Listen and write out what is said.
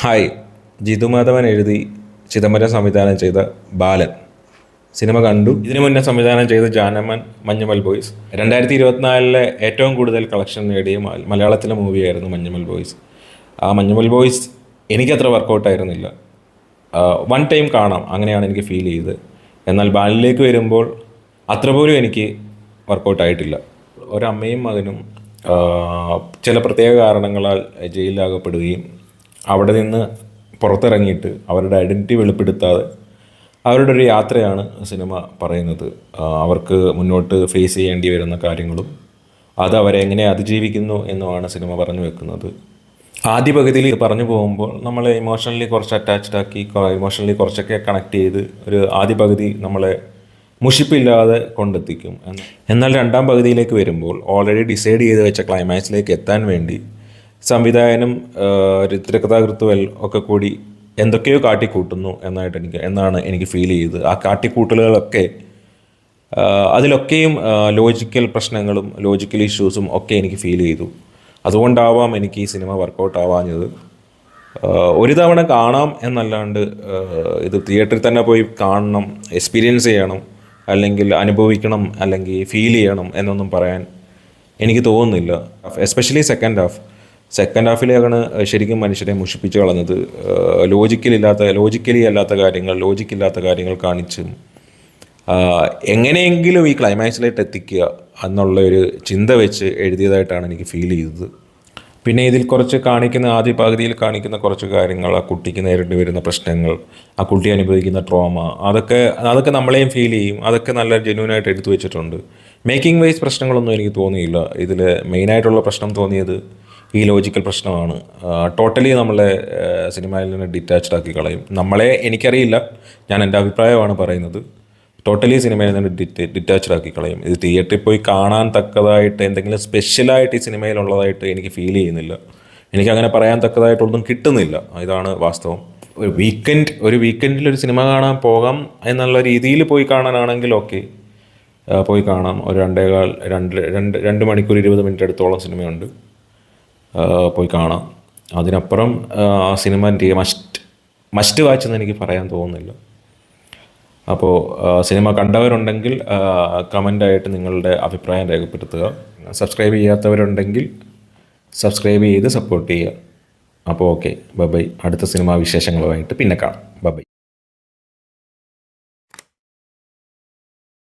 Hi. Jithu Madhavan എഴുതി ചിദംബരം സംവിധാനം ചെയ്ത ബാലൻ സിനിമ കണ്ടു. ഇതിനു മുന്നേ സംവിധാനം ചെയ്ത ജാനമൻ, മഞ്ഞുമൽ ബോയ്സ്. 2024 ഏറ്റവും കൂടുതൽ കളക്ഷൻ നേടിയ മലയാളത്തിലെ മൂവിയായിരുന്നു മഞ്ഞുമൽ ബോയ്സ്. ആ മഞ്ഞുമൽ ബോയ്സ് എനിക്കത്ര വർക്കൗട്ടായിരുന്നില്ല. വൺ ടൈം കാണാം, അങ്ങനെയാണ് എനിക്ക് ഫീൽ ചെയ്തത്. എന്നാൽ ബാലനിലേക്ക് വരുമ്പോൾ അത്ര പോലും എനിക്ക് വർക്കൗട്ടായിട്ടില്ല. ഒരമ്മയും മകനും ചില പ്രത്യേക കാരണങ്ങളാൽ ജയിലിലാകപ്പെടുകയും അവിടെ നിന്ന് പുറത്തിറങ്ങിയിട്ട് അവരുടെ ഐഡൻറ്റിറ്റി വെളിപ്പെടുത്താതെ അവരുടെ ഒരു യാത്രയാണ് സിനിമ പറയുന്നത്. അവർക്ക് മുന്നോട്ട് ഫേസ് ചെയ്യേണ്ടി വരുന്ന കാര്യങ്ങളും അത് അവരെ എങ്ങനെ അതിജീവിക്കുന്നു എന്നുമാണ് സിനിമ പറഞ്ഞു വെക്കുന്നത്. ആദ്യ പകുതിയിൽ പറഞ്ഞു പോകുമ്പോൾ നമ്മളെ ഇമോഷണലി കുറച്ച് അറ്റാച്ച്ഡ് ആക്കി, ഇമോഷണലി കുറച്ചൊക്കെ കണക്ട് ചെയ്ത് ഒരു ആദ്യ പകുതി നമ്മളെ മുഷിപ്പില്ലാതെ കൊണ്ടെത്തിക്കും. എന്നാൽ രണ്ടാം പകുതിയിലേക്ക് വരുമ്പോൾ ഓൾറെഡി ഡിസൈഡ് ചെയ്ത് വെച്ച ക്ലൈമാക്സിലേക്ക് എത്താൻ വേണ്ടി സംവിധായകനും തിരക്കഥാകൃത്തും ഒക്കെ കൂടി എന്തൊക്കെയോ കാട്ടിക്കൂട്ടുന്നു എന്നാണ് എനിക്ക് ഫീൽ ചെയ്തത്. ആ കാട്ടിക്കൂട്ടലുകളൊക്കെ അതിലൊക്കെയും ലോജിക്കൽ പ്രശ്നങ്ങളും ലോജിക്കൽ ഇഷ്യൂസും ഒക്കെ എനിക്ക് ഫീൽ ചെയ്തു. അതുകൊണ്ടാവാം എനിക്ക് ഈ സിനിമ വർക്കൗട്ട് ആവാഞ്ഞത്. ഒരു തവണ കാണാം എന്നല്ലാണ്ട് ഇത് തിയേറ്ററിൽ തന്നെ പോയി കാണണം, എക്സ്പീരിയൻസ് ചെയ്യണം, അല്ലെങ്കിൽ അനുഭവിക്കണം, അല്ലെങ്കിൽ ഫീൽ ചെയ്യണം എന്നൊന്നും പറയാൻ എനിക്ക് തോന്നുന്നില്ല. എസ്പെഷ്യലി സെക്കൻഡ് ഹാഫിലാണ് ശരിക്കും മനുഷ്യരെ മുഷിപ്പിച്ച് കളഞ്ഞത്. ലോജിക്കലി അല്ലാത്ത കാര്യങ്ങൾ കാണിച്ചും എങ്ങനെയെങ്കിലും ഈ ക്ലൈമാക്സിലേക്ക് എത്തിക്കുക എന്നുള്ള ഒരു ചിന്ത വെച്ച് എഴുതിയതായിട്ടാണ് എനിക്ക് ഫീൽ ചെയ്തത്. പിന്നെ ഇതിൽ ആദ്യ പകുതിയിൽ കാണിക്കുന്ന കുറച്ച് കാര്യങ്ങൾ, ആ കുട്ടിക്ക് നേരിട്ട് വരുന്ന പ്രശ്നങ്ങൾ, ആ കുട്ടി അനുഭവിക്കുന്ന ട്രോമ, അതൊക്കെ നമ്മളെയും ഫീൽ ചെയ്യും. അതൊക്കെ നല്ല ജെന്യൂനായിട്ട് എടുത്തു വെച്ചിട്ടുണ്ട്. മേക്കിംഗ് വൈസ് പ്രശ്നങ്ങളൊന്നും എനിക്ക് തോന്നിയില്ല. ഇതിൽ മെയിനായിട്ടുള്ള പ്രശ്നം തോന്നിയത് ഈ ലോജിക്കൽ പ്രശ്നമാണ്. ടോട്ടലി നമ്മളെ സിനിമയിൽ നിന്ന് ഡിറ്റാച്ച്ഡ് ആക്കി കളയും. എനിക്കറിയില്ല, ഞാൻ എൻ്റെ അഭിപ്രായമാണ് പറയുന്നത്. ടോട്ടലി സിനിമയിൽ നിന്ന് ഡിറ്റാച്ച്ഡ് ആക്കി കളയും. ഇത് തിയേറ്ററിൽ പോയി കാണാൻ തക്കതായിട്ട് എന്തെങ്കിലും സ്പെഷ്യലായിട്ട് ഈ സിനിമയിലുള്ളതായിട്ട് എനിക്ക് ഫീൽ ചെയ്യുന്നില്ല. എനിക്കങ്ങനെ പറയാൻ തക്കതായിട്ടൊന്നും കിട്ടുന്നില്ല. ഇതാണ് വാസ്തവം. ഒരു വീക്കെൻഡിൽ ഒരു സിനിമ കാണാൻ പോകാം എന്നുള്ള രീതിയിൽ പോയി കാണാനാണെങ്കിൽ ഓക്കെ, പോയി കാണാം. ഒരു 2 മണിക്കൂർ 20 മിനിറ്റ് അടുത്തോളം സിനിമയുണ്ട്, പോയി കാണാം. അതിനപ്പുറം ആ സിനിമ എനിക്ക് മസ്റ്റ് വാച്ച് എന്ന് എനിക്ക് പറയാൻ തോന്നുന്നില്ല. അപ്പോൾ സിനിമ കണ്ടവരുണ്ടെങ്കിൽ കമൻ്റായിട്ട് നിങ്ങളുടെ അഭിപ്രായം രേഖപ്പെടുത്തുക. സബ്സ്ക്രൈബ് ചെയ്യാത്തവരുണ്ടെങ്കിൽ സബ്സ്ക്രൈബ് ചെയ്ത് സപ്പോർട്ട് ചെയ്യുക. അപ്പോൾ ഓക്കെ, ബൈ. അടുത്ത സിനിമാ വിശേഷങ്ങളുമായിട്ട് പിന്നെ കാണാം. ബൈ.